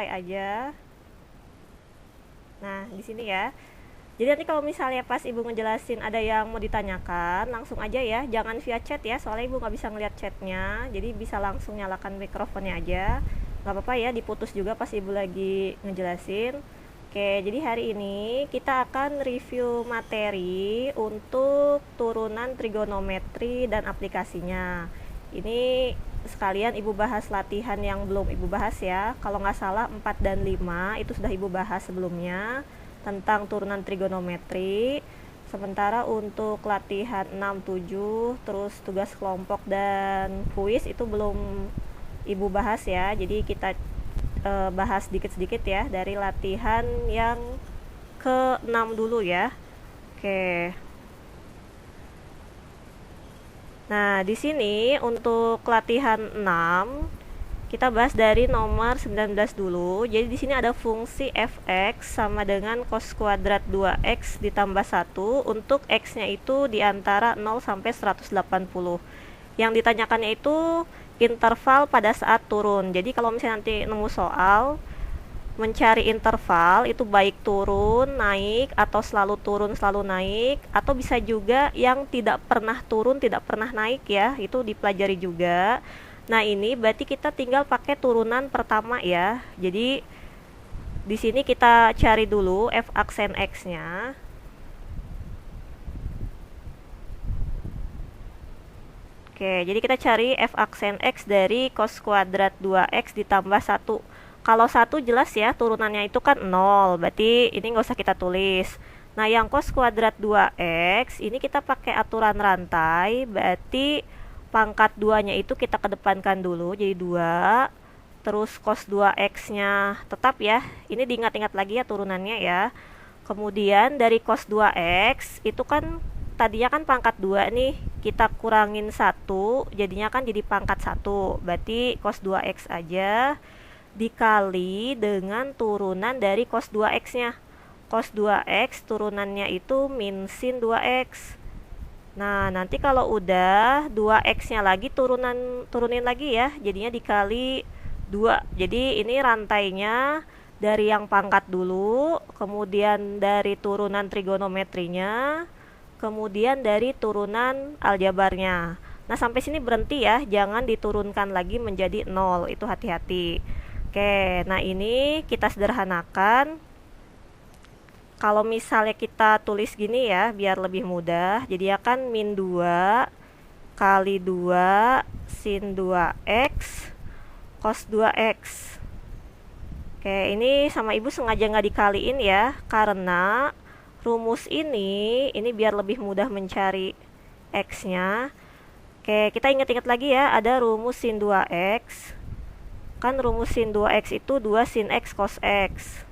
apply aja. Nah, di sini ya. Jadi nanti kalau misalnya pas ibu ngejelasin ada yang mau ditanyakan, langsung aja ya, jangan via chat ya, soalnya ibu nggak bisa ngeliat chatnya, jadi bisa langsung nyalakan mikrofonnya aja. Nggak apa-apa ya, diputus juga pas ibu lagi ngejelasin. Oke, jadi hari ini kita akan review materi untuk turunan trigonometri dan aplikasinya. Ini sekalian ibu bahas latihan yang belum ibu bahas ya. Kalau nggak salah 4 dan 5 itu sudah ibu bahas sebelumnya tentang turunan trigonometri. Sementara untuk latihan 6, 7, terus tugas kelompok dan kuis itu belum ibu bahas ya. Jadi kita bahas sedikit-sedikit ya dari latihan yang ke-6 dulu ya. Oke. Nah, di sini untuk latihan 6 kita bahas dari nomor 19 dulu. Jadi di sini ada fungsi fx sama dengan cos kuadrat 2x ditambah 1 untuk x-nya itu di antara 0 sampai 180. Yang ditanyakannya itu interval pada saat turun. Jadi kalau misalnya nanti nemu soal mencari interval itu baik turun, naik, atau selalu turun, selalu naik, atau bisa juga yang tidak pernah turun, tidak pernah naik ya, itu dipelajari juga. Nah, ini berarti kita tinggal pakai turunan pertama ya. Jadi di sini kita cari dulu f aksen x-nya. Oke, jadi kita cari f aksen x dari cos kuadrat 2x ditambah 1. Kalau 1 jelas ya, turunannya itu kan 0, berarti ini nggak usah kita tulis. Nah, yang cos kuadrat 2x, ini kita pakai aturan rantai, berarti pangkat 2-nya itu kita kedepankan dulu, jadi 2. Terus cos 2x-nya tetap ya, ini diingat-ingat lagi ya turunannya ya. Kemudian dari cos 2x, itu kan tadinya kan pangkat 2 nih, kita kurangin 1, jadinya kan jadi pangkat 1, berarti cos 2x aja dikali dengan turunan dari cos 2x-nya. Cos 2x turunannya itu min sin 2x. Nah, nanti kalau udah 2x-nya lagi turunin lagi ya, jadinya dikali 2. Jadi ini rantainya dari yang pangkat dulu, kemudian dari turunan trigonometrinya, kemudian dari turunan aljabarnya. Nah, sampai sini berhenti ya, jangan diturunkan lagi menjadi 0, itu hati-hati. Oke, nah ini kita sederhanakan. Kalau misalnya kita tulis gini ya, biar lebih mudah, jadi akan min 2 kali 2 sin 2x cos 2x. Oke, ini sama ibu sengaja nggak dikaliin ya, karena rumus ini biar lebih mudah mencari x-nya. Oke, kita ingat-ingat lagi ya, ada rumus sin 2x. Kan rumus sin 2x itu 2 sin x cos x.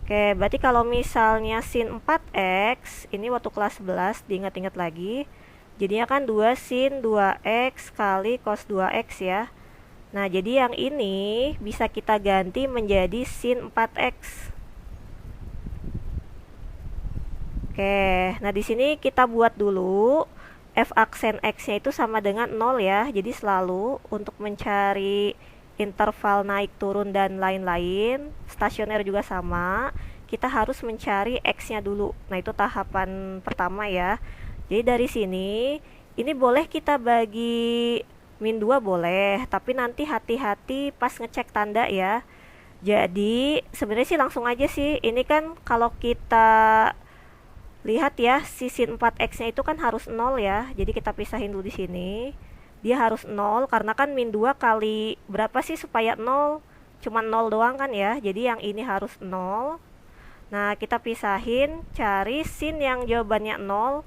Oke, berarti kalau misalnya sin 4x, ini waktu kelas 11, diingat-ingat lagi. Jadinya kan 2 sin 2x kali cos 2x ya. Nah, jadi yang ini bisa kita ganti menjadi sin 4x. Oke, nah di sini kita buat dulu f aksen x-nya itu sama dengan 0 ya. Jadi selalu untuk mencari interval naik turun dan lain-lain, stasioner juga sama, kita harus mencari x-nya dulu. Nah, itu tahapan pertama ya. Jadi dari sini ini boleh kita bagi min 2 boleh, tapi nanti hati-hati pas ngecek tanda ya. Jadi sebenarnya sih langsung aja sih. Ini kan kalau kita lihat ya, si sin 4x-nya itu kan harus 0 ya. Jadi kita pisahin dulu di sini. Dia harus 0 karena kan min 2 kali berapa sih supaya 0? Cuma 0 doang kan ya. Jadi yang ini harus 0. Nah, kita pisahin, cari sin yang jawabannya 0.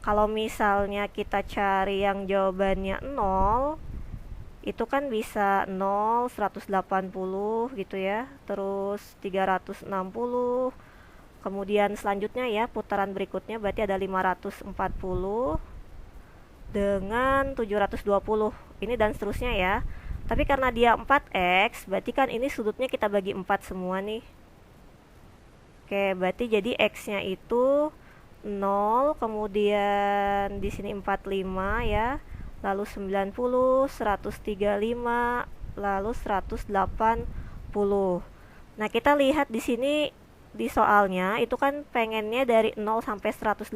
Kalau misalnya kita cari yang jawabannya 0, itu kan bisa 0, 180 gitu ya. Terus 360. Kemudian selanjutnya ya, putaran berikutnya berarti ada 540 dengan 720. Ini dan seterusnya ya. Tapi karena dia 4x, berarti kan ini sudutnya kita bagi 4 semua nih. Oke, berarti jadi x-nya itu 0, kemudian di sini 45 ya. Lalu 90, 135, lalu 180. Nah, kita lihat di sini di soalnya itu kan pengennya dari 0 sampai 180,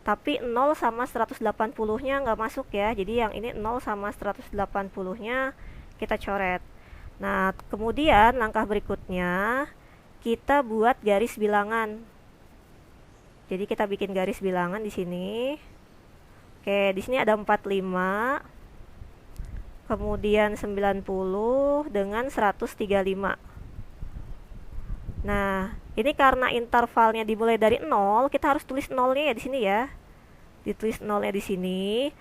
tapi 0 sama 180-nya nggak masuk ya. Jadi yang ini 0 sama 180-nya kita coret. Nah, kemudian langkah berikutnya kita buat garis bilangan. Jadi kita bikin garis bilangan di sini. Oke, di sini ada 45, kemudian 90 dengan 135. Nah, ini karena intervalnya dimulai dari 0, kita harus tulis nolnya ya di sini ya. Ditulis nolnya di sini.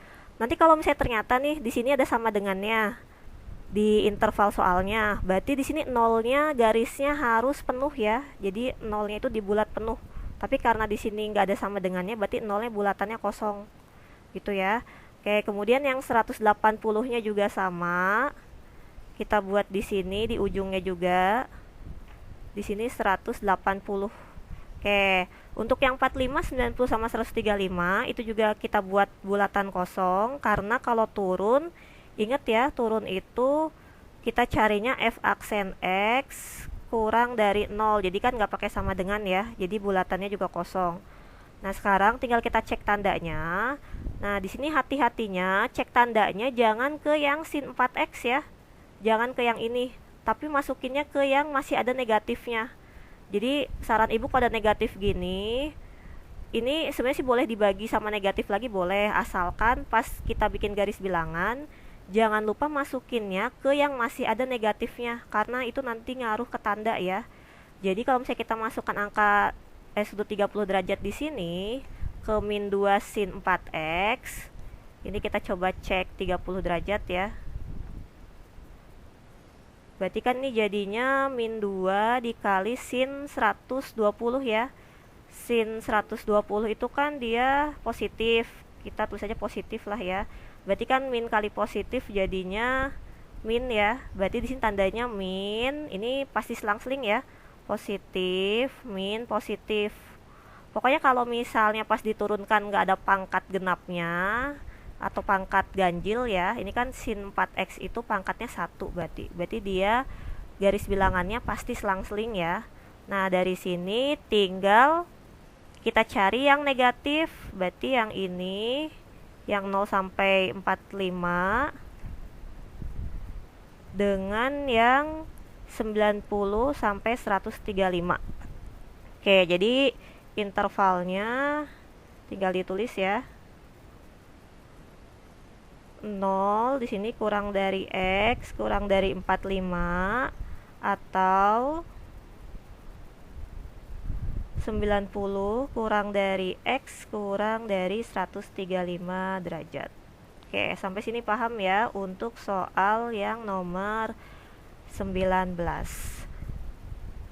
Nanti kalau misalnya ternyata nih di sini ada sama dengannya di interval soalnya, berarti di sini nolnya garisnya harus penuh ya. Jadi nolnya itu di bulat penuh. Tapi karena di sini nggak ada sama dengannya, berarti nolnya bulatannya kosong. Gitu ya. Oke, kemudian yang 180-nya juga sama. Kita buat di sini di ujungnya juga. Di sini 180. Oke, untuk yang 45, 90 sama 135 itu juga kita buat bulatan kosong karena kalau turun, ingat ya, turun itu kita carinya f aksen x kurang dari 0. Jadi kan nggak pakai sama dengan ya. Jadi bulatannya juga kosong. Nah, sekarang tinggal kita cek tandanya. Nah, di sini hati-hatinya cek tandanya jangan ke yang sin 4x ya. Jangan ke yang ini, tapi masukinnya ke yang masih ada negatifnya. Jadi saran ibu kalau ada negatif gini, ini sebenarnya sih boleh dibagi sama negatif lagi boleh, asalkan pas kita bikin garis bilangan jangan lupa masukinnya ke yang masih ada negatifnya, karena itu nanti ngaruh ke tanda ya. Jadi kalau misalnya kita masukkan angka sudut 30 derajat di sini ke min 2 sin 4x, ini kita coba cek 30 derajat ya. Berarti kan ini jadinya min 2 dikali sin 120 ya. Sin 120 itu kan dia positif. Kita tulis saja positif lah ya. Berarti kan min kali positif jadinya min ya. Berarti di sini tandanya min. Ini pasti selang-seling ya. Positif, min, positif. Pokoknya kalau misalnya pas diturunkan nggak ada pangkat genapnya atau pangkat ganjil ya, ini kan sin 4x itu pangkatnya 1 berarti dia garis bilangannya pasti selang-seling ya. Nah, dari sini tinggal kita cari yang negatif, berarti yang ini yang 0 sampai 45 dengan yang 90 sampai 135. Oke, jadi intervalnya tinggal ditulis ya. 0 di sini kurang dari x kurang dari 45 atau 90 kurang dari x kurang dari 135 derajat. Oke, sampai sini paham ya untuk soal yang nomor 19.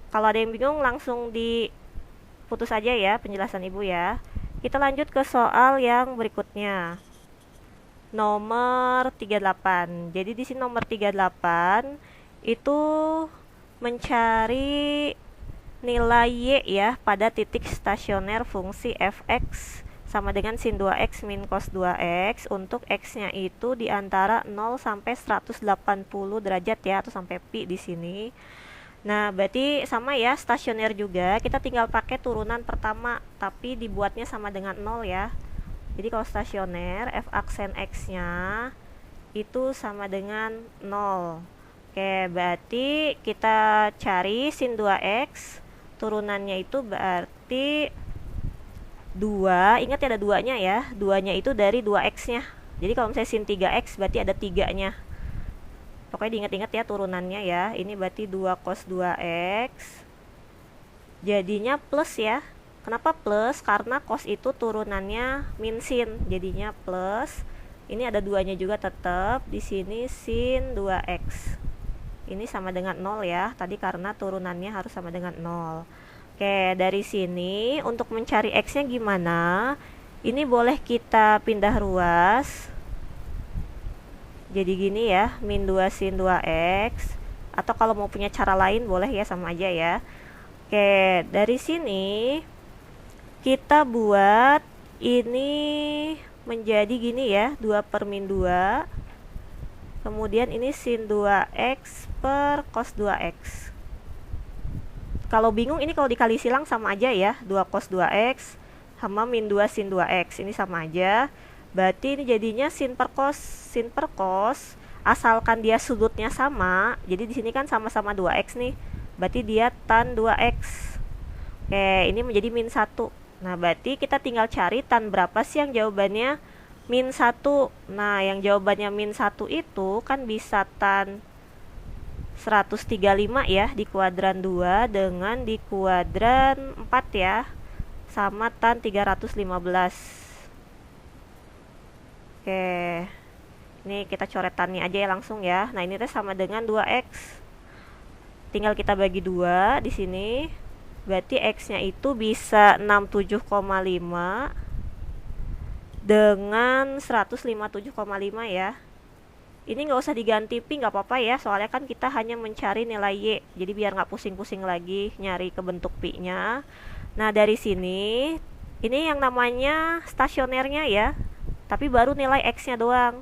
Kalau ada yang bingung langsung diputus aja ya penjelasan ibu ya. Kita lanjut ke soal yang berikutnya. Nomor 38. Jadi di sini nomor 38 itu mencari nilai y ya pada titik stasioner fungsi fx sama dengan sin 2x min cos 2x untuk x-nya itu di antara 0 sampai 180 derajat ya, atau sampai pi di sini. Nah, berarti sama ya, stasioner juga. Kita tinggal pakai turunan pertama, tapi dibuatnya sama dengan 0 ya. Jadi kalau stasioner, f aksen x-nya itu sama dengan 0. Oke, berarti kita cari sin 2x, turunannya itu berarti 2, ingat ya ada 2-nya ya. 2-nya itu dari 2x-nya. Jadi kalau misalnya sin 3x berarti ada 3-nya. Pokoknya diingat-ingat ya turunannya ya. Ini berarti 2 cos 2x. Jadinya plus ya. Kenapa plus? Karena cos itu turunannya min sin. Jadinya plus. Ini ada 2-nya juga tetap. Di sini sin 2x. Ini sama dengan 0 ya. Tadi karena turunannya harus sama dengan 0. Oke, dari sini untuk mencari x-nya gimana? Ini boleh kita pindah ruas. Jadi gini ya, min 2 sin 2x. Atau kalau mau punya cara lain boleh ya, sama aja ya. Oke, dari sini kita buat ini menjadi gini ya, 2 per min 2. kemudian ini sin 2x per cos 2x. Kalau bingung ini kalau dikali silang sama aja ya, 2 cos 2x sama min 2 sin 2x, ini sama aja. Berarti ini jadinya sin per cos, asalkan dia sudutnya sama. Jadi di sini kan sama-sama 2x nih, berarti dia tan 2x. Oke, ini menjadi min 1. Nah, berarti kita tinggal cari tan berapa sih yang jawabannya min 1. Nah, yang jawabannya min 1 itu kan bisa tan 135 ya di kuadran 2 dengan di kuadran 4 ya, sama tan 315. Oke, ini kita coretannya aja ya langsung ya. Nah, ini teh sama dengan 2x. Tinggal kita bagi 2 di sini. Berarti x-nya itu bisa 67,5 dengan 157,5 ya. Ini nggak usah diganti pi, nggak apa-apa ya, soalnya kan kita hanya mencari nilai y, jadi biar nggak pusing-pusing lagi nyari ke bentuk pi nya. Nah, dari sini ini yang namanya stasionernya ya, tapi baru nilai x nya doang,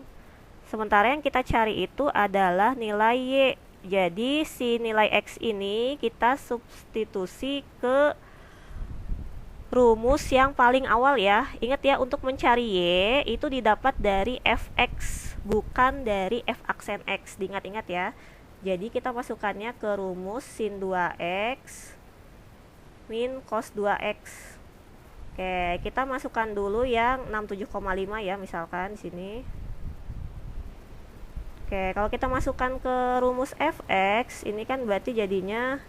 sementara yang kita cari itu adalah nilai y. Jadi si nilai x ini kita substitusi ke rumus yang paling awal ya. Ingat ya, untuk mencari y itu didapat dari fx, bukan dari f aksen x. Diingat-ingat ya. Jadi kita masukkannya ke rumus sin 2x min cos 2x. Oke, kita masukkan dulu yang 67,5 ya, misalkan di sini. Oke, kalau kita masukkan ke rumus fx, ini kan berarti jadinya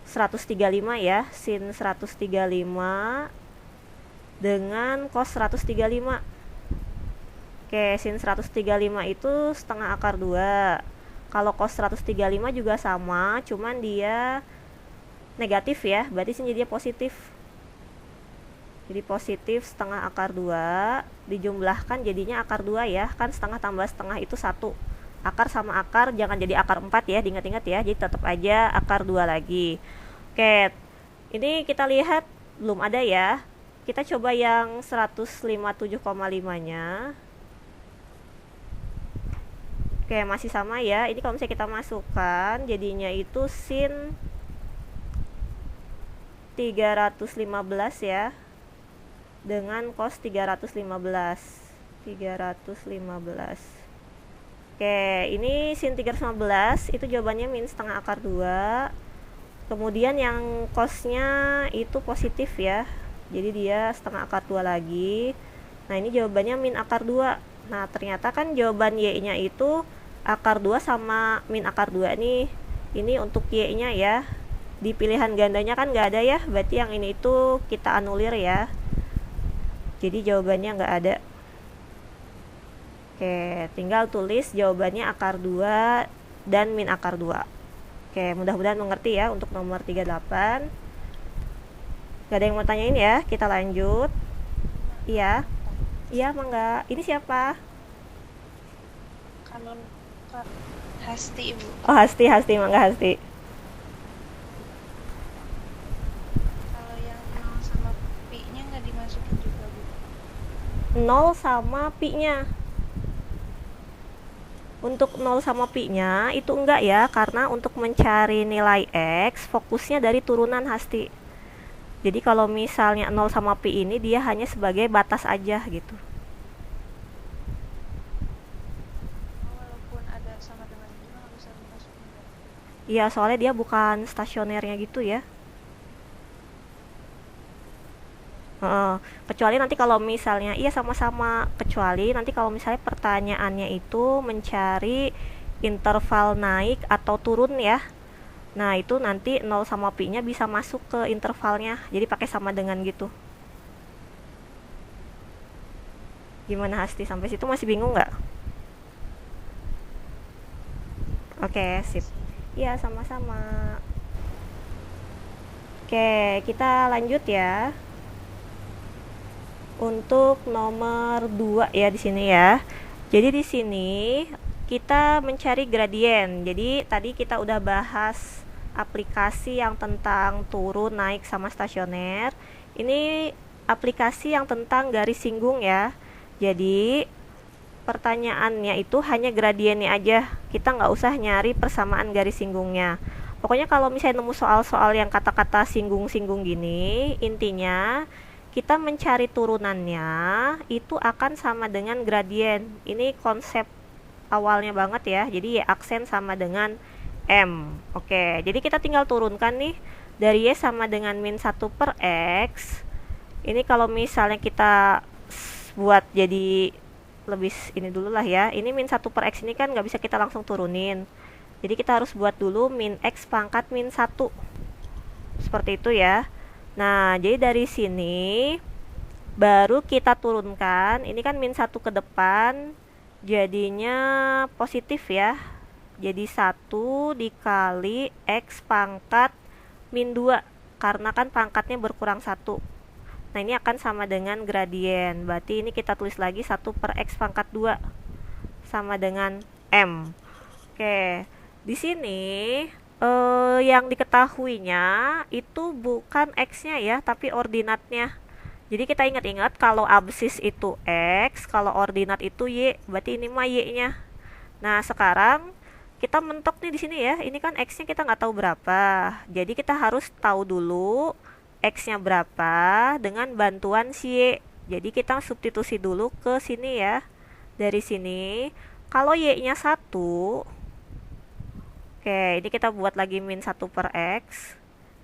135 ya, sin 135 dengan cos 135. Oke, sin 135 itu setengah akar 2. Kalau cos 135 juga sama, cuman dia negatif ya, berarti sini dia positif. Jadi positif setengah akar 2 dijumlahkan jadinya akar 2 ya, kan setengah tambah setengah itu 1. Akar sama akar jangan jadi akar 4 ya, diingat-ingat ya, jadi tetap aja akar 2 lagi. Oke, ini kita lihat belum ada ya. Kita coba yang 157,5 nya. Oke, masih sama ya. Ini kalau misalnya kita masukkan jadinya itu sin 315 ya, dengan cos 315. Oke, ini sin 315 itu jawabannya min setengah akar 2. Kemudian yang cosnya itu positif ya, jadi dia setengah akar 2 lagi. Nah, ini jawabannya min akar 2. Nah, ternyata kan jawaban y nya itu akar 2 sama min akar 2 nih. Ini untuk y nya ya, di pilihan gandanya kan nggak ada ya, berarti yang ini itu kita anulir ya, jadi jawabannya nggak ada. Oke, tinggal tulis jawabannya akar 2 dan min akar 2. Oke, mudah-mudahan mengerti ya untuk nomor 38. Gak ada yang mau tanyain ya, kita lanjut. Iya, iya mangga. Ini siapa? Kanon Kak Hasti, Ibu. Oh, Hasti, mangga Hasti. Kalau yang 0 sama pi-nya nggak dimasukin juga, Bu. 0 sama pi-nya. Untuk 0 sama pi-nya itu enggak ya, karena untuk mencari nilai x fokusnya dari turunan Hasti. Jadi kalau misalnya 0 sama pi ini dia hanya sebagai batas aja gitu. Walaupun ada sama dengan juga nggak bisa dimasukin, Kak. Iya, soalnya dia bukan stasionernya gitu ya. Kecuali nanti kalau misalnya iya sama-sama, kecuali nanti kalau misalnya pertanyaannya itu mencari interval naik atau turun ya. Nah, itu nanti 0 sama pi-nya bisa masuk ke intervalnya. Jadi pakai sama dengan gitu. Gimana Hasti? Sampai situ masih bingung nggak? Oke, sip. Makasih. Iya, sama-sama. Oke, kita lanjut ya. Untuk nomor 2 ya di sini ya. Jadi di sini kita mencari gradien. Jadi tadi kita udah bahas aplikasi yang tentang turun, naik sama stasioner. Ini aplikasi yang tentang garis singgung ya. Jadi pertanyaannya itu hanya gradiennya aja, kita nggak usah nyari persamaan garis singgungnya. Pokoknya kalau misalnya nemu soal-soal yang kata-kata singgung-singgung gini, intinya kita mencari turunannya itu akan sama dengan gradien. Ini konsep awalnya banget ya. Jadi Y aksen sama dengan M. Oke, jadi kita tinggal turunkan nih. Dari Y sama dengan min 1 per X. Ini kalau misalnya kita buat jadi lebih ini dulu lah ya. Ini min 1 per X ini kan nggak bisa kita langsung turunin. Jadi kita harus buat dulu min X pangkat min 1. Seperti itu ya. Nah, jadi dari sini baru kita turunkan. Ini kan min 1 ke depan, jadinya positif ya. Jadi 1 dikali X pangkat min 2. Karena kan pangkatnya berkurang 1. Nah, ini akan sama dengan gradien. Berarti ini kita tulis lagi 1 per X pangkat 2 sama dengan M. Oke, di sini yang diketahuinya itu bukan X-nya ya, tapi ordinatnya. Jadi kita ingat-ingat kalau absis itu X, kalau ordinat itu Y, berarti ini mah Y-nya. Nah, sekarang kita mentok nih di sini ya. Ini kan X-nya kita nggak tahu berapa. Jadi kita harus tahu dulu X-nya berapa dengan bantuan si Y. Jadi kita substitusi dulu ke sini ya. Dari sini, kalau Y-nya 1, oke, ini kita buat lagi min 1 per X.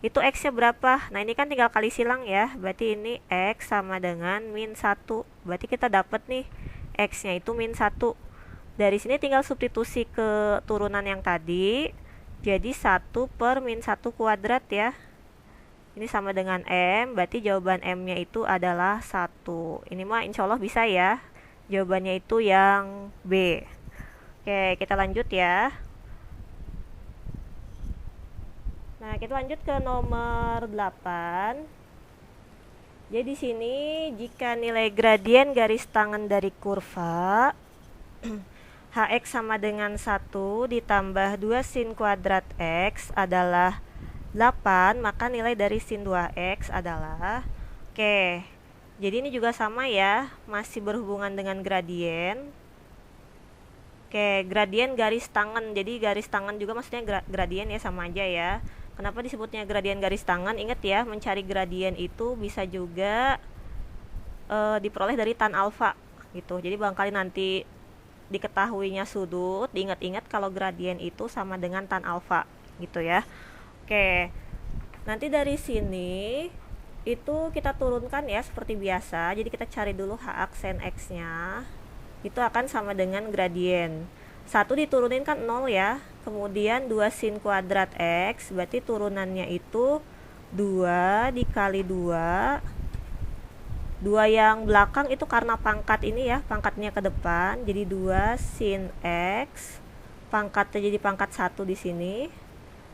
Itu X-nya berapa? Nah, ini kan tinggal kali silang ya. Berarti ini X sama dengan min 1. Berarti kita dapat nih X-nya itu min 1. Dari sini tinggal substitusi ke turunan yang tadi. Jadi 1 per min 1 kuadrat ya. Ini sama dengan M, berarti jawaban M-nya itu adalah 1. Ini mah insya Allah bisa ya. Jawabannya itu yang B. Oke, kita lanjut ya. Nah, kita lanjut ke nomor 8. Jadi di sini jika nilai gradien garis tangan dari kurva Hx sama dengan 1 ditambah 2 sin kuadrat X adalah 8, maka nilai dari sin 2x adalah, oke, jadi ini juga sama ya, masih berhubungan dengan gradien. Oke, gradien garis tangan, jadi garis tangan juga maksudnya gradien ya, sama aja ya. Kenapa disebutnya gradien garis tangan? Ingat ya, mencari gradien itu bisa juga diperoleh dari tan alfa gitu. Jadi barangkali nanti diketahuinya sudut, diingat-ingat kalau gradien itu sama dengan tan alfa gitu ya. Oke, nanti dari sini itu kita turunkan ya seperti biasa. Jadi kita cari dulu H aksen X-nya. Itu akan sama dengan gradien. 1 diturunin kan 0 ya. Kemudian 2 sin kuadrat X, berarti turunannya itu 2 dikali 2. 2 yang belakang itu karena pangkat ini ya, pangkatnya ke depan. Jadi 2 sin X. Pangkatnya jadi pangkat 1 di sini.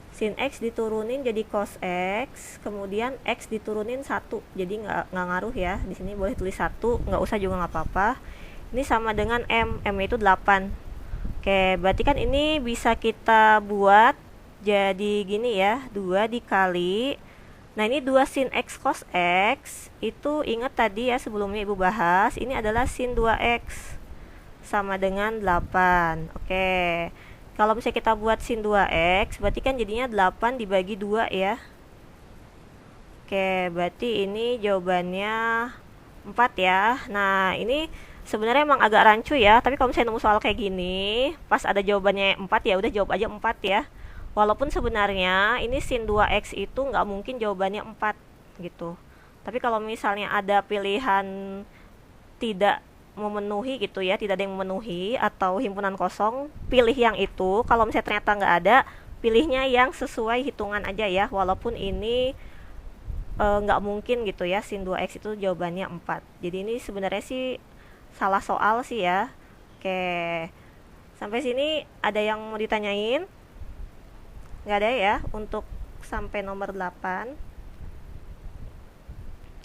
Sin X diturunin jadi cos X, kemudian X diturunin 1, jadi nggak ngaruh ya, di sini boleh tulis 1, nggak usah juga nggak apa-apa. Ini sama dengan M, M itu 8. Oke, berarti kan ini bisa kita buat jadi gini ya, 2 dikali, nah ini 2 sin X cos X, itu ingat tadi ya sebelumnya ibu bahas, ini adalah sin 2X, sama dengan 8, oke. Kalau misalnya kita buat sin 2x, berarti kan jadinya 8 dibagi 2 ya. Oke, berarti ini jawabannya 4 ya. Nah, ini sebenarnya emang agak rancu ya, tapi kalau misalnya nemu soal kayak gini, pas ada jawabannya 4 ya udah jawab aja 4 ya. Walaupun sebenarnya ini sin 2x itu nggak mungkin jawabannya 4 gitu. Tapi kalau misalnya ada pilihan tidak memenuhi gitu ya, tidak ada yang memenuhi atau himpunan kosong, pilih yang itu. Kalau misalnya ternyata nggak ada, pilihnya yang sesuai hitungan aja ya, walaupun ini nggak mungkin gitu ya, sin 2x itu jawabannya 4. Jadi ini sebenarnya sih salah soal sih ya. Oke, sampai sini ada yang mau ditanyain? Nggak ada ya untuk sampai nomor 8.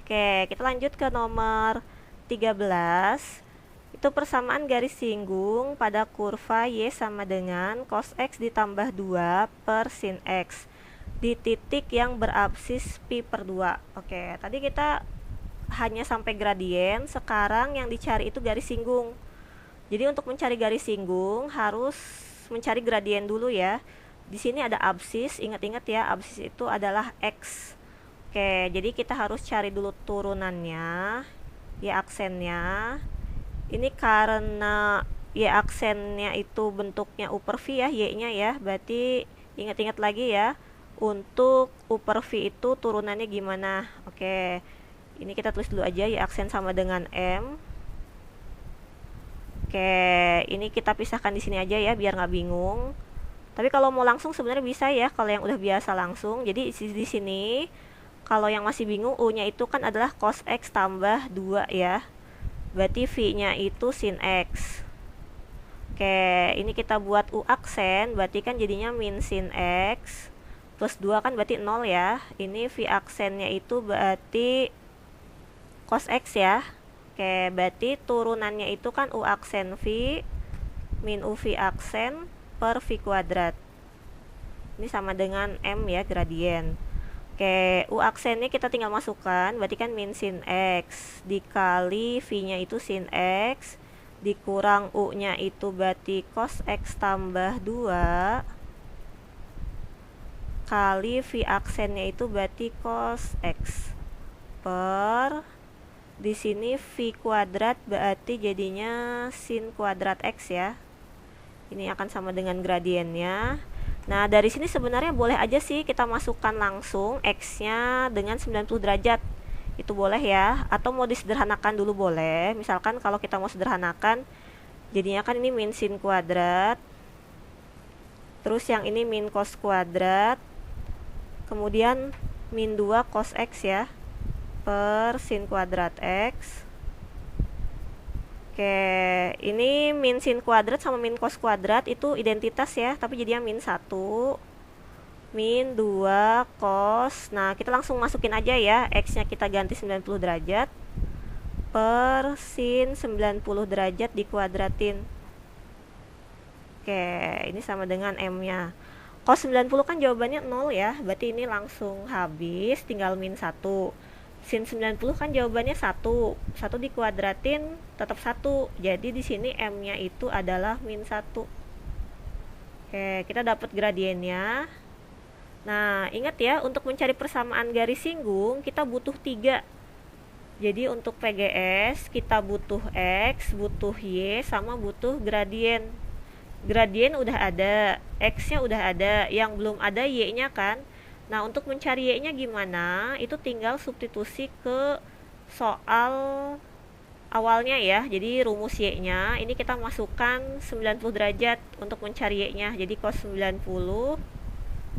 Oke, kita lanjut ke nomor 13. Itu persamaan garis singgung pada kurva Y sama dengan cos X ditambah 2 per sin X di titik yang berabsis pi per 2. Oke, tadi kita hanya sampai gradien, sekarang yang dicari itu garis singgung. Jadi untuk mencari garis singgung harus mencari gradien dulu ya. Di sini ada absis, ingat-ingat ya, absis itu adalah X. Oke, jadi kita harus cari dulu turunannya, Y aksennya. Ini karena Y aksennya itu bentuknya U per V ya, Y-nya ya. Berarti ingat-ingat lagi ya, untuk U per V itu turunannya gimana. Oke, ini kita tulis dulu aja, Y aksen sama dengan M. Oke, ini kita pisahkan di sini aja ya, biar nggak bingung. Tapi kalau mau langsung sebenarnya bisa ya, kalau yang udah biasa langsung. Jadi di sini, kalau yang masih bingung, U-nya itu kan adalah cos X tambah 2 ya. Berarti V-nya itu sin X. Oke, ini kita buat U aksen, berarti kan jadinya min sin X. Plus 2 kan berarti 0 ya. Ini V aksennya itu berarti cos X ya. Oke, berarti turunannya itu kan U aksen V min U V aksen per V kuadrat. Ini sama dengan M ya, gradien. Oke, U aksennya kita tinggal masukkan, berarti kan min sin X dikali V-nya itu sin X dikurang U-nya itu berarti cos X tambah 2 kali V aksennya itu berarti cos X per di sini V kuadrat berarti jadinya sin kuadrat X ya. Ini akan sama dengan gradiennya. Nah, dari sini sebenarnya boleh aja sih kita masukkan langsung X-nya dengan 90 derajat. Itu boleh ya, atau mau disederhanakan dulu boleh. Misalkan kalau kita mau sederhanakan, jadinya kan ini min sin kuadrat, terus yang ini min cos kuadrat, kemudian min 2 cos X ya, per sin kuadrat X. Oke, ini min sin kuadrat sama min cos kuadrat itu identitas ya, tapi jadinya min 1 min 2 cos. Nah, kita langsung masukin aja ya, X-nya kita ganti 90 derajat per sin 90 derajat dikuadratin. Oke, ini sama dengan M-nya. Cos 90 kan jawabannya 0 ya, berarti ini langsung habis, tinggal min 1. Sin 90 kan jawabannya 1. 1 dikuadratin tetap 1. Jadi di sini M-nya itu adalah min 1. Oke, kita dapat gradiennya. Nah, ingat ya, untuk mencari persamaan garis singgung, kita butuh 3. Jadi untuk PGS, kita butuh X, butuh Y, sama butuh gradien. Gradien udah ada, X-nya udah ada, yang belum ada Y-nya kan. Nah, untuk mencari Y-nya gimana? Itu tinggal substitusi ke soal awalnya ya. Jadi rumus Y-nya, ini kita masukkan 90 derajat untuk mencari Y-nya. Jadi cos 90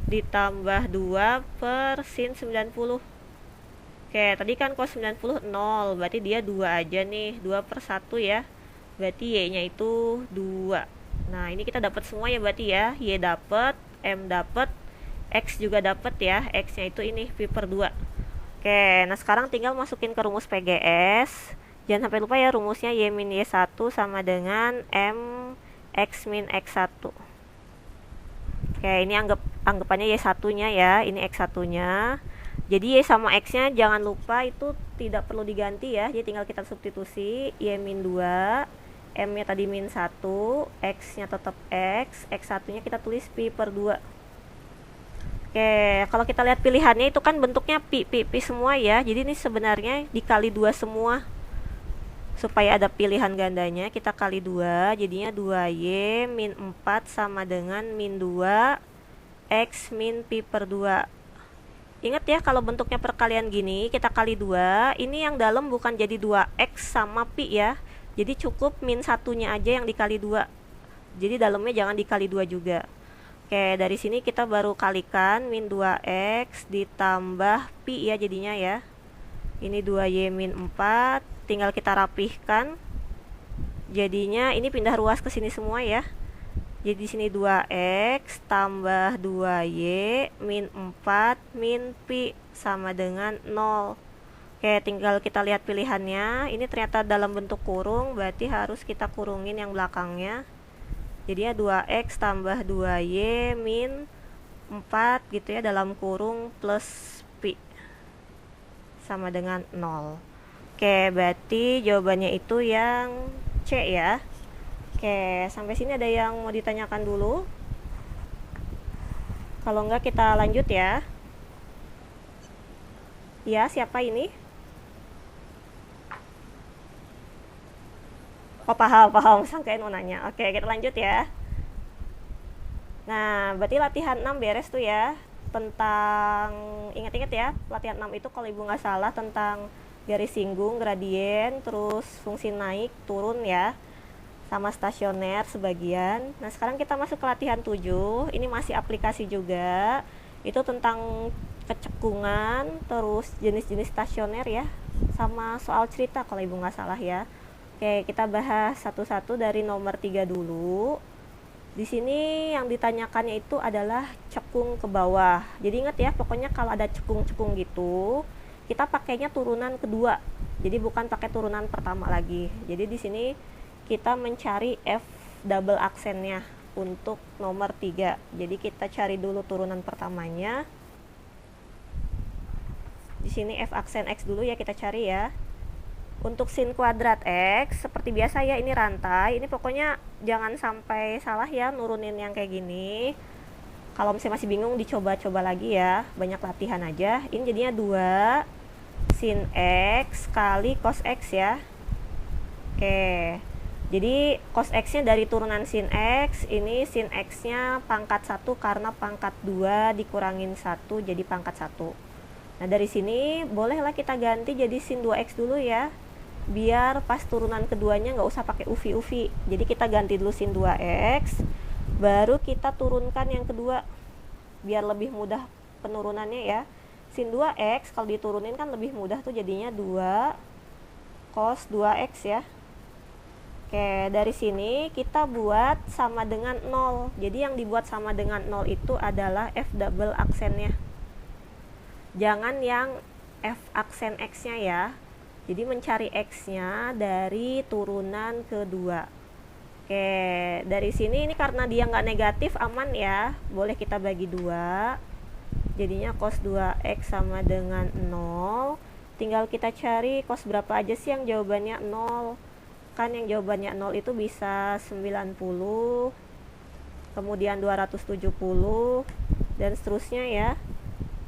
ditambah 2 per sin 90. Oke, tadi kan cos 90 0, berarti dia 2 aja nih, 2 per 1 ya. Berarti Y-nya itu 2. Nah, ini kita dapat semua ya berarti ya. Y dapat, M dapat, X juga dapat ya. X-nya itu ini V per 2. Oke, nah sekarang tinggal masukin ke rumus PGS. Jangan sampai lupa ya rumusnya Y min Y1 sama dengan M X min X1. Oke, ini anggapannya Y1-nya ya, ini X1-nya. Jadi Y sama X-nya jangan lupa itu tidak perlu diganti ya. Jadi tinggal kita substitusi Y min 2, M-nya tadi min 1, X-nya tetap X, X1-nya kita tulis Pi per 2. Oke, kalau kita lihat pilihannya itu kan bentuknya Pi semua ya. Jadi ini sebenarnya dikali 2 semua. Supaya ada pilihan gandanya, kita kali 2, jadinya 2Y min 4 sama dengan min 2 X min Pi per 2. Ingat ya, kalau bentuknya perkalian gini, kita kali 2, ini yang dalam bukan jadi 2X sama Pi ya. Jadi cukup min satunya aja yang dikali 2. Jadi dalamnya jangan dikali 2 juga. Oke, dari sini kita baru kalikan min 2X ditambah Pi ya jadinya ya. Ini 2Y min 4, tinggal kita rapihkan. Jadinya ini pindah ruas ke sini semua ya. Jadi di sini 2X tambah 2Y min 4 min Pi sama dengan 0. Oke, tinggal kita lihat pilihannya. Ini ternyata dalam bentuk kurung, berarti harus kita kurungin yang belakangnya. Jadinya 2X tambah 2Y min 4 gitu ya, dalam kurung plus Pi sama dengan 0. Oke, berarti jawabannya itu yang C ya. Oke, sampai sini ada yang mau ditanyakan dulu? Kalau enggak kita lanjut ya. Ya, siapa ini? Oh, paham, paham. Sangkain mau nanya. Oke, kita lanjut ya. Nah, berarti latihan 6 beres tuh ya. Tentang, ingat-ingat ya, latihan 6 itu kalau ibu nggak salah tentang garis singgung, gradien, terus fungsi naik, turun ya. Sama stasioner sebagian. Nah, sekarang kita masuk ke latihan 7. Ini masih aplikasi juga. Itu tentang kecekungan, terus jenis-jenis stasioner ya. Sama soal cerita kalau ibu nggak salah ya. Oke, kita bahas satu-satu dari nomor 3 dulu. Di sini yang ditanyakannya itu adalah cekung ke bawah. Jadi ingat ya, pokoknya kalau ada cekung-cekung gitu, kita pakainya turunan kedua. Jadi bukan pakai turunan pertama lagi. Jadi di sini kita mencari F double aksennya untuk nomor 3. Jadi kita cari dulu turunan pertamanya. Di sini F aksen X dulu ya kita cari ya. Untuk sin kuadrat X, seperti biasa ya, ini rantai. Ini pokoknya jangan sampai salah ya nurunin yang kayak gini. Kalau misalnya masih bingung, dicoba-coba lagi ya. Banyak latihan aja. Ini jadinya 2 sin X kali cos X ya. Oke. Jadi cos X-nya dari turunan sin X, ini sin X-nya pangkat 1 karena pangkat 2 dikurangin 1 jadi pangkat 1. Nah, dari sini bolehlah kita ganti jadi sin 2X dulu ya. Biar pas turunan keduanya nggak usah pakai uvi. Jadi kita ganti dulu sin 2x, baru kita turunkan yang kedua biar lebih mudah penurunannya ya. Sin 2x kalau diturunin kan lebih mudah tuh, jadinya 2 cos 2x ya. Oke, dari sini kita buat sama dengan 0. Jadi yang dibuat sama dengan 0 itu adalah F double aksennya, jangan yang F aksen X-nya ya. Jadi mencari X-nya dari turunan kedua. Oke, dari sini ini karena dia nggak negatif, aman ya. Boleh kita bagi 2. Jadinya cos 2X sama dengan 0. Tinggal kita cari cos berapa aja sih yang jawabannya 0. Kan yang jawabannya 0 itu bisa 90, kemudian 270, dan seterusnya ya.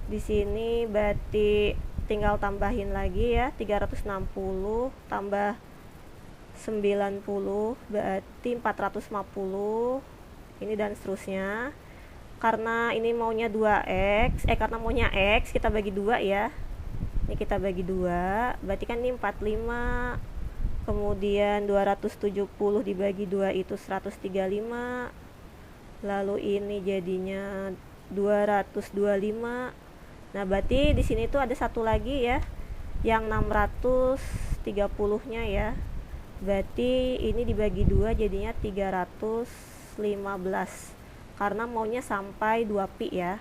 Di sini berarti tinggal tambahin lagi ya, 360 tambah 90 berarti 450, ini dan seterusnya. Karena ini maunya 2x, karena maunya x, kita bagi 2 ya. Ini kita bagi 2, berarti kan ini 45, kemudian 270 dibagi 2 itu 135, lalu ini jadinya 225. Nah, berarti di sini tuh ada satu lagi ya, yang 630-nya ya. Berarti ini dibagi 2 jadinya 315. Karena maunya sampai 2pi ya.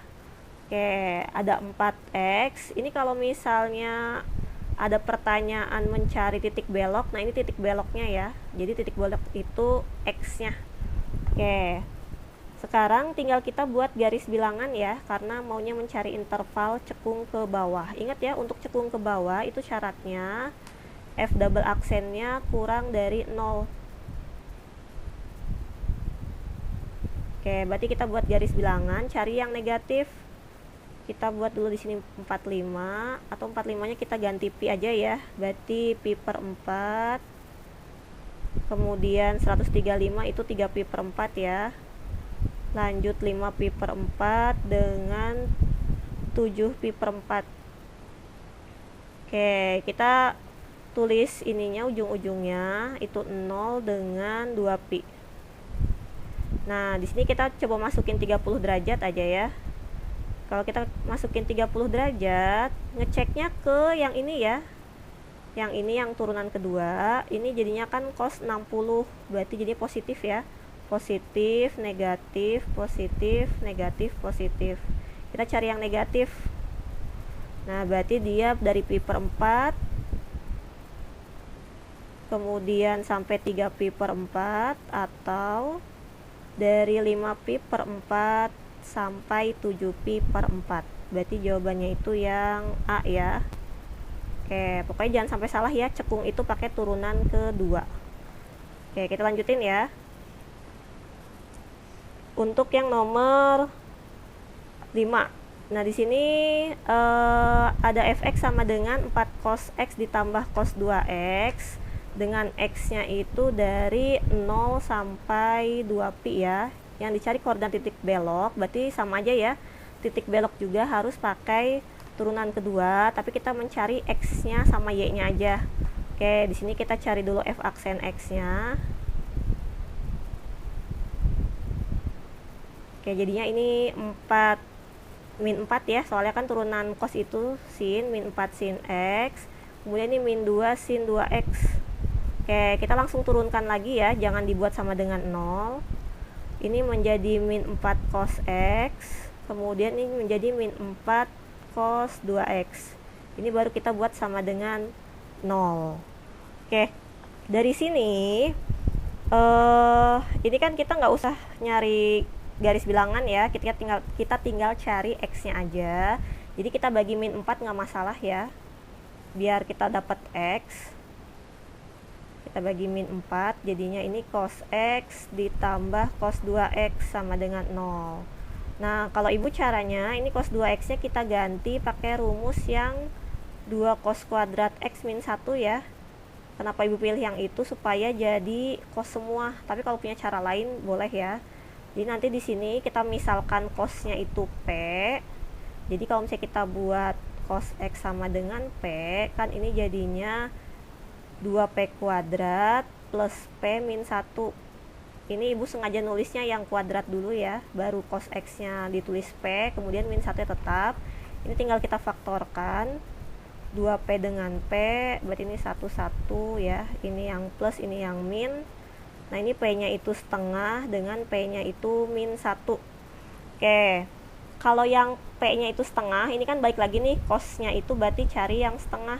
Oke, ada 4x. Ini kalau misalnya ada pertanyaan mencari titik belok, nah ini titik beloknya ya. Jadi titik belok itu x-nya. Oke. Sekarang tinggal kita buat garis bilangan ya, karena maunya mencari interval cekung ke bawah. Ingat ya, untuk cekung ke bawah itu syaratnya F double aksennya kurang dari 0. Oke, berarti kita buat garis bilangan, cari yang negatif. Kita buat dulu di sini 45, atau 45-nya kita ganti pi aja ya. Berarti pi per 4. Kemudian 135 itu 3 pi per 4 ya. Lanjut 5 pi per 4 dengan 7 pi per 4. Oke, kita tulis ininya, ujung-ujungnya itu 0 dengan 2 pi. Nah, di sini kita coba masukin 30 derajat aja ya. Kalau kita masukin 30 derajat, ngeceknya ke yang ini ya. Yang ini yang turunan kedua, ini jadinya kan cos 60, berarti jadi positif ya. Positif, negatif, positif, negatif, positif. Kita cari yang negatif. Nah, berarti dia dari pi per 4, kemudian sampai 3 pi per 4, atau dari 5 pi per 4 sampai 7 pi per 4. Berarti jawabannya itu yang A ya. Oke, pokoknya jangan sampai salah ya, cekung itu pakai turunan kedua. Oke, kita lanjutin ya. Untuk yang nomor 5. Nah, di sini ada fx sama dengan 4 cos x ditambah cos 2x dengan x-nya itu dari 0 sampai 2pi ya. Yang dicari koordinat titik belok, berarti sama aja ya. Titik belok juga harus pakai turunan kedua, tapi kita mencari x-nya sama y-nya aja. Oke, di sini kita cari dulu f aksen x-nya. Oke, jadinya ini 4 min 4 ya, soalnya kan turunan cos itu sin, min 4 sin x, kemudian ini min 2 sin 2x. Oke, kita langsung turunkan lagi ya, jangan dibuat sama dengan 0. Ini menjadi min 4 cos x, kemudian ini menjadi min 4 cos 2x. Ini baru kita buat sama dengan 0. Oke, dari sini ini kan kita nggak usah nyari garis bilangan ya, kita tinggal cari x-nya aja. Jadi kita bagi min 4 nggak masalah ya, biar kita dapat x. Kita bagi min 4, jadinya ini cos x ditambah cos 2x sama dengan 0. Nah, kalau ibu caranya, ini cos 2x nya kita ganti pakai rumus yang 2 cos kuadrat x min 1 ya. Kenapa ibu pilih yang itu? Supaya jadi cos semua, tapi kalau punya cara lain boleh ya. Jadi nanti di sini kita misalkan cosnya itu P. Jadi kalau misalnya kita buat cos X sama dengan P, kan ini jadinya 2P kuadrat plus P min 1. Ini ibu sengaja nulisnya yang kuadrat dulu ya, baru cos X-nya ditulis P, kemudian min 1 tetap. Ini tinggal kita faktorkan. 2P dengan P, berarti ini 1, 1 ya. Ini yang plus, ini yang min. Nah, ini P-nya itu setengah dengan P-nya itu min 1. Oke, kalau yang P-nya itu setengah, ini kan balik lagi nih, cos-nya itu berarti cari yang setengah.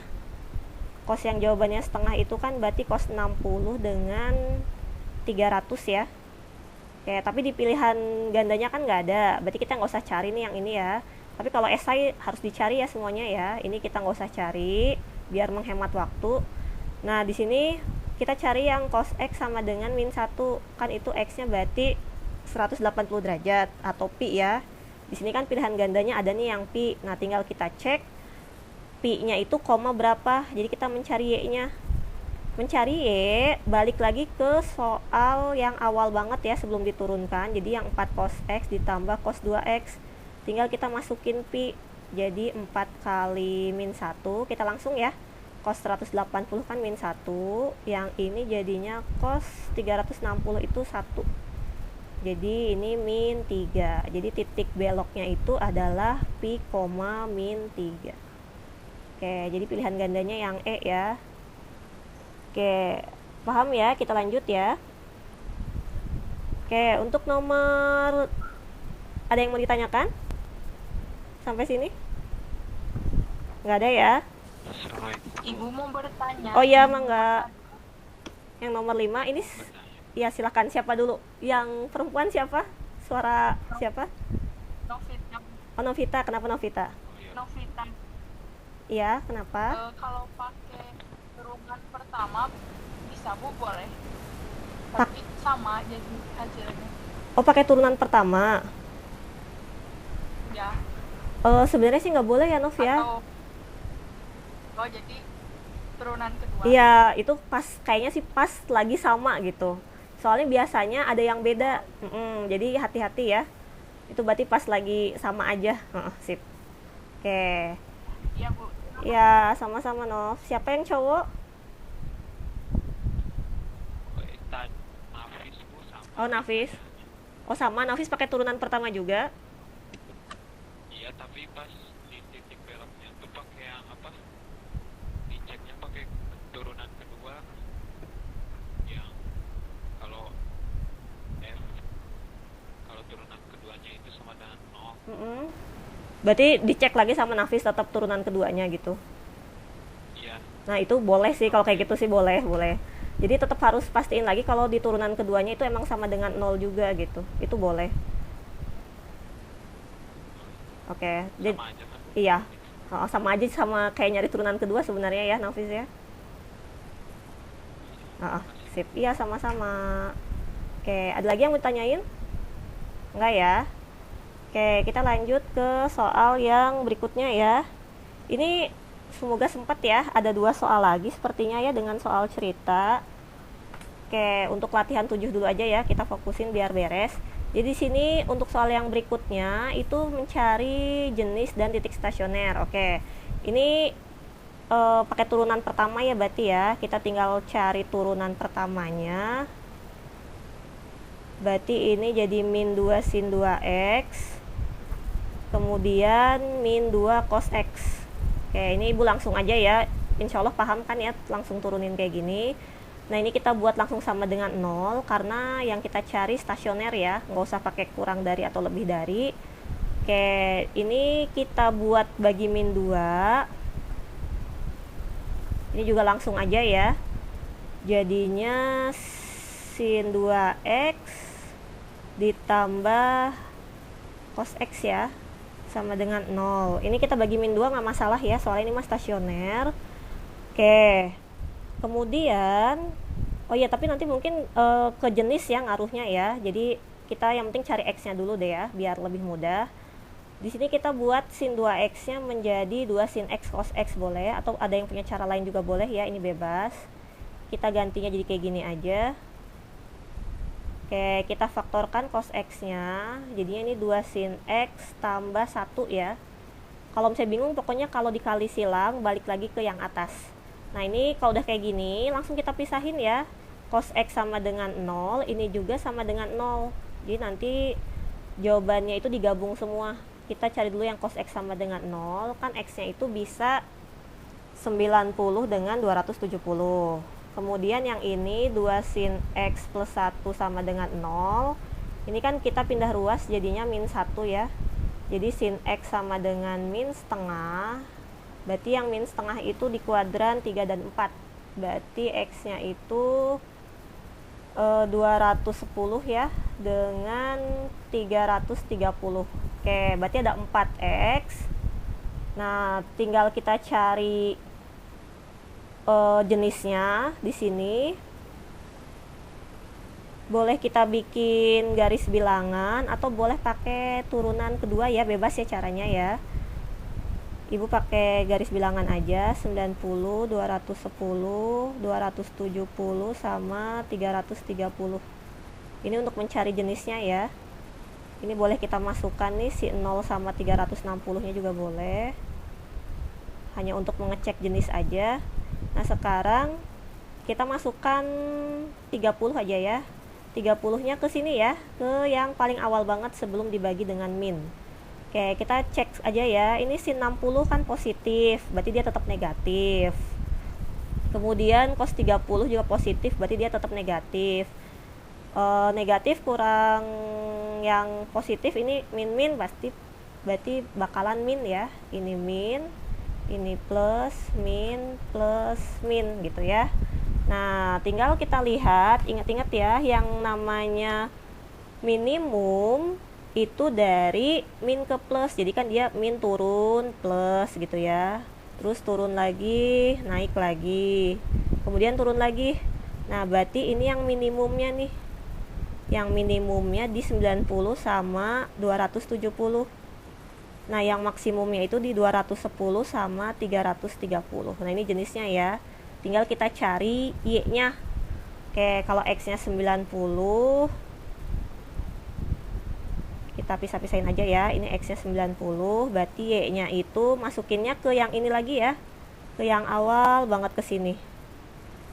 Cos yang jawabannya setengah itu kan berarti cos 60 dengan 300 ya. Oke, tapi di pilihan gandanya kan nggak ada, berarti kita nggak usah cari nih yang ini ya. Tapi kalau esai harus dicari ya semuanya ya. Ini kita nggak usah cari, biar menghemat waktu. Nah, di sini kita cari yang cos X sama dengan min 1, kan itu X nya berarti 180 derajat atau pi ya. Di sini kan pilihan gandanya ada nih yang pi. Nah, tinggal kita cek pi nya itu koma berapa, jadi kita mencari y nya. Mencari y, balik lagi ke soal yang awal banget ya sebelum diturunkan. Jadi yang 4 cos X ditambah cos 2X, tinggal kita masukin pi, jadi 4 kali min 1, kita langsung ya, cos 180 kan min 1, yang ini jadinya cos 360 itu 1, jadi ini min 3. Jadi titik beloknya itu adalah pi, min 3. Oke, jadi pilihan gandanya yang E ya. Oke, paham ya? Kita lanjut ya. Oke, untuk nomor, ada yang mau ditanyakan? Sampai sini? Nggak ada ya? Ibu mau bertanya. Oh iya, mangga. Yang nomor 5 ini ya, silakan. Siapa dulu? Yang perempuan siapa? Suara siapa? Novita. Oh, Novita. Kenapa Novita? Novita. Iya, kenapa? Kalau pakai turunan pertama bisa Bu, boleh. Tapi sama jadi hasilnya. Oh, pakai turunan pertama. Ya. Sebenarnya sih nggak boleh ya, Nov ya. Atau oh, jadi turunan kedua. Iya, itu pas, kayaknya sih pas lagi sama gitu. Soalnya biasanya ada yang beda. Jadi hati-hati ya. Itu berarti pas lagi sama aja. Sip. Oke. Iya, Bu. Ya, sama-sama Nov. Siapa yang cowok? Oh, Nafis. Oh, sama. Nafis pakai turunan pertama juga. Iya, tapi pas di titik beloknya tuh pakai yang apa? Diceknya pakai turunan kedua. Yang kalau F, kalau turunan keduanya itu sama dengan 0. Berarti dicek lagi sama Nafis tetap turunan keduanya gitu. Iya. Nah, itu boleh sih, kalau kayak gitu sih boleh. Jadi tetap harus pastiin lagi kalau di turunan keduanya itu emang sama dengan 0 juga gitu. Itu boleh. Oke. Sama aja kan? Iya. Sama aja, sama kayak nyari turunan kedua sebenarnya ya, Nafis ya. Sip. Iya, sama-sama. Oke, ada lagi yang mau ditanyain? Enggak ya. Oke, kita lanjut ke soal yang berikutnya ya. Ini semoga sempat ya, ada 2 soal lagi sepertinya ya dengan soal cerita. Oke, untuk latihan 7 dulu aja ya, kita fokusin biar beres. Jadi sini untuk soal yang berikutnya itu mencari jenis dan titik stasioner. Oke, ini pakai turunan pertama ya berarti ya. Kita tinggal cari turunan pertamanya. Berarti ini jadi min 2 sin 2x. Kemudian min 2 cos x. Oke, ini ibu langsung aja ya. Insya Allah paham kan ya, langsung turunin kayak gini. Nah, ini kita buat langsung sama dengan 0 karena yang kita cari stasioner ya, nggak usah pakai kurang dari atau lebih dari. Oke, ini kita buat bagi min 2. Ini juga langsung aja ya. Jadinya sin 2x ditambah cos x ya, sama dengan 0. Ini kita bagi min 2 nggak masalah ya, soalnya ini mah stasioner. Oke. Kemudian, oh iya tapi nanti mungkin ke jenis ya ngaruhnya ya. Jadi kita yang penting cari x-nya dulu deh ya, biar lebih mudah. Di sini kita buat sin 2x-nya menjadi 2 sin x cos x boleh, atau ada yang punya cara lain juga boleh ya, ini bebas. Kita gantinya jadi kayak gini aja. Oke, kita faktorkan cos x-nya. Jadinya ini 2 sin x tambah 1 ya. Kalau misalnya bingung, pokoknya kalau dikali silang, balik lagi ke yang atas. Nah, ini kalau udah kayak gini, langsung kita pisahin ya. Cos x sama dengan 0, ini juga sama dengan 0. Jadi nanti jawabannya itu digabung semua. Kita cari dulu yang cos x sama dengan 0, kan x-nya itu bisa 90 dengan 270. Kemudian yang ini 2 sin x plus 1 sama dengan 0. Ini kan kita pindah ruas jadinya min 1 ya. Jadi sin x sama dengan min setengah. Berarti yang min setengah itu di kuadran 3 dan 4. Berarti x-nya itu 210 ya dengan 330. Oke, berarti ada 4x. Nah, tinggal kita cari jenisnya di sini. Boleh kita bikin garis bilangan atau boleh pakai turunan kedua ya, bebas ya caranya ya. Ibu pakai garis bilangan aja, 90, 210, 270 sama 330. Ini untuk mencari jenisnya ya. Ini boleh kita masukkan nih si 0 sama 360-nya juga boleh. Hanya untuk mengecek jenis aja. Nah, sekarang kita masukkan 30 aja ya. 30-nya ke sini ya, ke yang paling awal banget sebelum dibagi dengan min. Oke, kita cek aja ya. Ini sin 60 kan positif, berarti dia tetap negatif. Kemudian cos 30 juga positif, berarti dia tetap negatif. Negatif kurang yang positif, ini min pasti, berarti bakalan min ya. Ini min, ini plus min gitu ya. Nah, tinggal kita lihat, ingat-ingat ya, yang namanya minimum itu dari min ke plus. Jadi kan dia min turun plus gitu ya. Terus turun lagi, naik lagi. Kemudian turun lagi. Nah, berarti ini yang minimumnya nih. Yang minimumnya di 90 sama 270. Nah, yang maksimumnya itu di 210 sama 330. Nah, ini jenisnya ya. Tinggal kita cari y-nya. Oke, kalau x-nya 90, kita pisah-pisahin aja ya. Ini x-nya 90, berarti y-nya itu masukinnya ke yang ini lagi ya. Ke yang awal banget ke sini.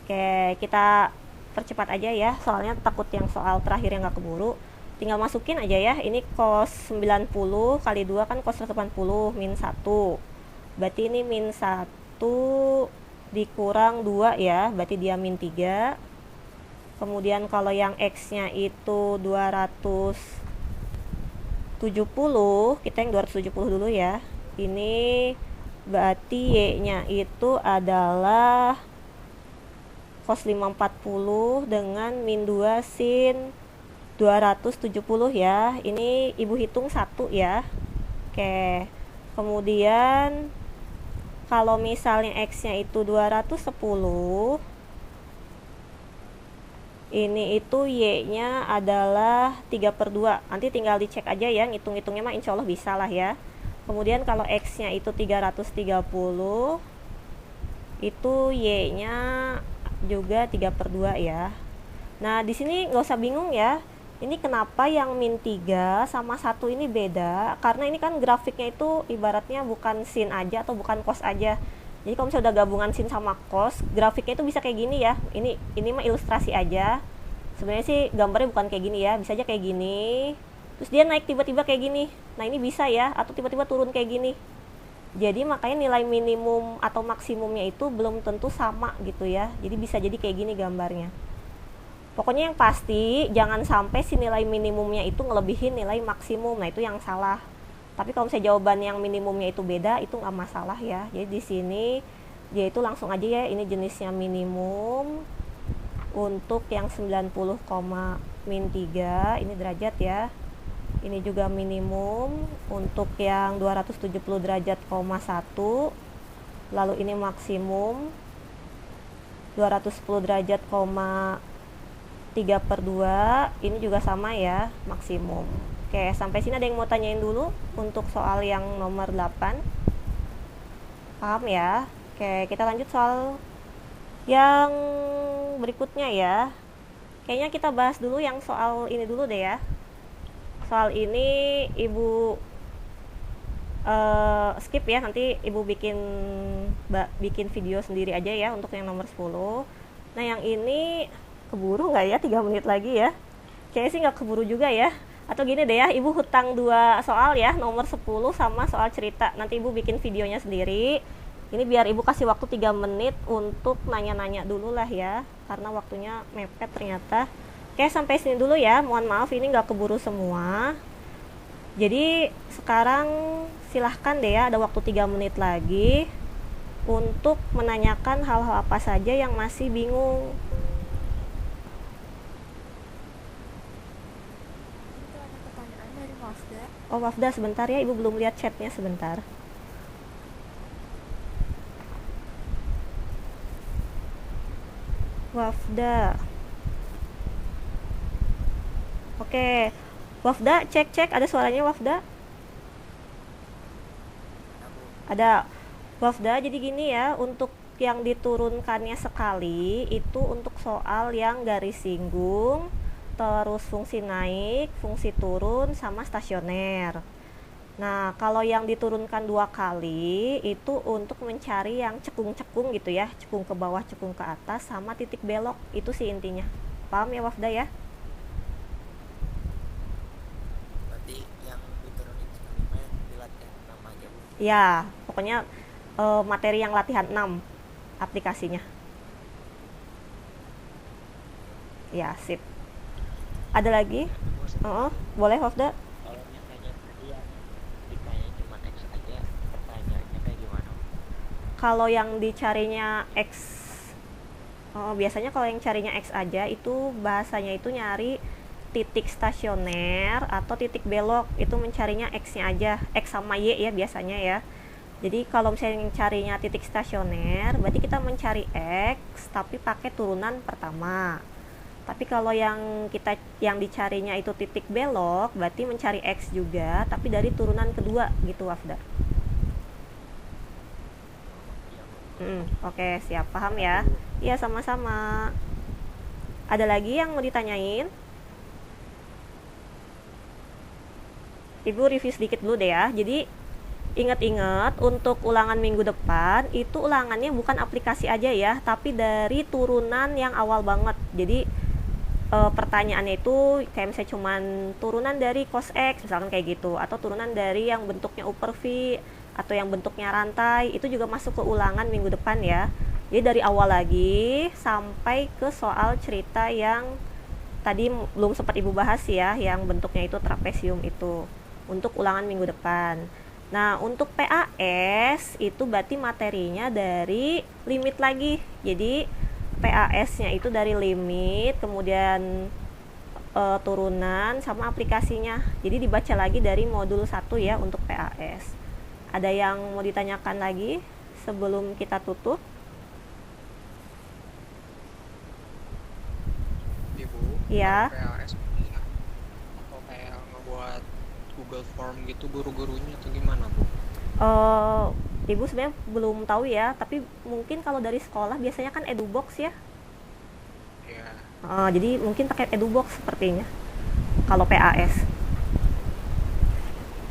Oke, kita percepat aja ya, soalnya takut yang soal terakhir yang gak keburu. Tinggal masukin aja ya. Ini cos 90 kali 2 kan cos 180 min 1. Berarti ini min 1 dikurang 2 ya, berarti dia min 3. Kemudian kalau yang x-nya itu 270, kita yang 270 dulu ya. Ini berarti y-nya itu adalah cos 540 dengan min 2 sin 270 ya. Ini ibu hitung 1 ya. Oke. Kemudian kalau misalnya x-nya itu 210, Ini itu Y-nya adalah 3/2. Nanti tinggal dicek aja ya, ngitung-ngitungnya mah insya Allah bisa lah ya. Kemudian kalau X-nya itu 330, itu Y-nya juga 3/2 ya. Nah, di sini nggak usah bingung ya. Ini kenapa yang min 3 sama 1 ini beda? Karena ini kan grafiknya itu ibaratnya bukan sin aja atau bukan cos aja. Jadi kalau misalnya udah gabungan sin sama cos, grafiknya itu bisa kayak gini ya. Ini mah ilustrasi aja. Sebenarnya sih gambarnya bukan kayak gini ya, bisa aja kayak gini. Terus dia naik tiba-tiba kayak gini. Nah, ini bisa ya, atau tiba-tiba turun kayak gini. Jadi makanya nilai minimum atau maksimumnya itu belum tentu sama gitu ya. Jadi bisa jadi kayak gini gambarnya. Pokoknya yang pasti jangan sampai si nilai minimumnya itu ngelebihin nilai maksimum. Nah, itu yang salah. Tapi kalau misalnya jawaban yang minimumnya itu beda, itu nggak masalah ya. Jadi di sini dia itu langsung aja ya, ini jenisnya minimum untuk yang 90, min 3, ini derajat ya. Ini juga minimum untuk yang 270 derajat, 1. Lalu ini maksimum 210 derajat, 3/2. Ini juga sama ya, maksimum. Oke, sampai sini ada yang mau tanyain dulu untuk soal yang nomor 8? Paham ya? Oke, kita lanjut soal yang berikutnya ya. Kayaknya kita bahas dulu yang soal ini dulu deh ya. Soal ini Ibu skip ya, nanti Ibu bikin video sendiri aja ya untuk yang nomor 10. Nah, yang ini keburu nggak ya, 3 menit lagi ya? Kayaknya sih nggak keburu juga ya. Atau gini deh ya, Ibu hutang 2 soal ya, nomor 10 sama soal cerita. Nanti Ibu bikin videonya sendiri. Ini biar Ibu kasih waktu 3 menit untuk nanya-nanya dulu lah ya, karena waktunya mepet ternyata. Oke, sampai sini dulu ya. Mohon maaf ini nggak keburu semua. Jadi sekarang silahkan deh ya, ada waktu 3 menit lagi untuk menanyakan hal-hal apa saja yang masih bingung. Oh, Wafda, sebentar ya, Ibu belum lihat chatnya, sebentar. Wafda. Oke. Wafda, cek ada suaranya Wafda? Ada. Wafda, jadi gini ya, untuk yang diturunkannya sekali itu untuk soal yang garis singgung, terus fungsi naik, fungsi turun, sama stasioner. Nah, kalau yang diturunkan 2 kali itu untuk mencari yang cekung-cekung gitu ya, cekung ke bawah, cekung ke atas, sama titik belok. Itu sih intinya. Paham ya Wafda ya? Berarti yang diturunin sekali mah di latihan 6 aja, Bu. Ya, pokoknya materi yang latihan 6 aplikasinya. Ya, sip. Ada lagi? Boleh Wafda? Kalau yang kayak tadi yang ditanya cuma X aja, pertanyaannya kayak gimana? Kalau yang dicarinya X, biasanya kalau yang carinya X aja itu bahasanya itu nyari titik stasioner atau titik belok, itu mencarinya X-nya aja, X sama Y ya biasanya ya. Jadi kalau misalnya carinya titik stasioner, berarti kita mencari X tapi pakai turunan pertama. Tapi kalau yang dicarinya itu titik belok, berarti mencari X juga tapi dari turunan kedua gitu Wafda. Oke, siap, paham ya? Iya, sama-sama. Ada lagi yang mau ditanyain? Ibu review sedikit dulu deh ya. Jadi ingat-ingat untuk ulangan minggu depan itu ulangannya bukan aplikasi aja ya, tapi dari turunan yang awal banget. Jadi pertanyaannya itu kayak misalnya cuman turunan dari cos X misalkan kayak gitu, atau turunan dari yang bentuknya upper V atau yang bentuknya rantai, itu juga masuk ke ulangan minggu depan ya. Jadi dari awal lagi sampai ke soal cerita yang tadi belum sempat Ibu bahas ya, yang bentuknya itu trapesium itu, untuk ulangan minggu depan. Nah, untuk PAS itu berarti materinya dari limit lagi. Jadi PAS-nya itu dari limit, kemudian turunan sama aplikasinya. Jadi dibaca lagi dari modul 1 ya untuk PAS. Ada yang mau ditanyakan lagi sebelum kita tutup? Ibu Iya. PAS bisa. Atau kayak ngebuat Google Form gitu guru-gurunya atau gimana, Bu? Eh, Ibu sebenarnya belum tahu ya, tapi mungkin kalau dari sekolah biasanya kan EduBox ya. Ya, Jadi mungkin pakai EduBox sepertinya. Kalau PAS.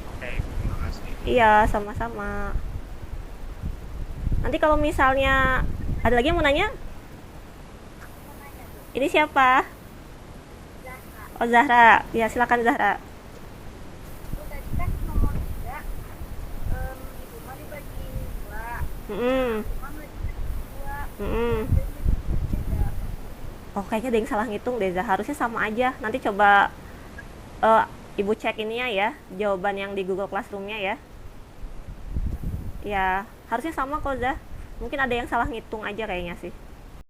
oke, terima kasih. Iya, sama-sama. Nanti kalau misalnya ada lagi yang mau nanya, ini siapa? Oh, Zahra. Ya, silakan Zahra. Tadi kan nomor 3 di rumah dibagi 2, Mm-mm. rumah nggak dibagi 2, Mm-mm. beda. Oh, kayaknya ada yang salah ngitung deh, Zah. Harusnya sama aja. Nanti coba eh, Ibu cek ininya ya, jawaban yang di Google Classroom-nya ya. Ya, harusnya sama kok, Zah. Mungkin ada yang salah ngitung aja kayaknya sih.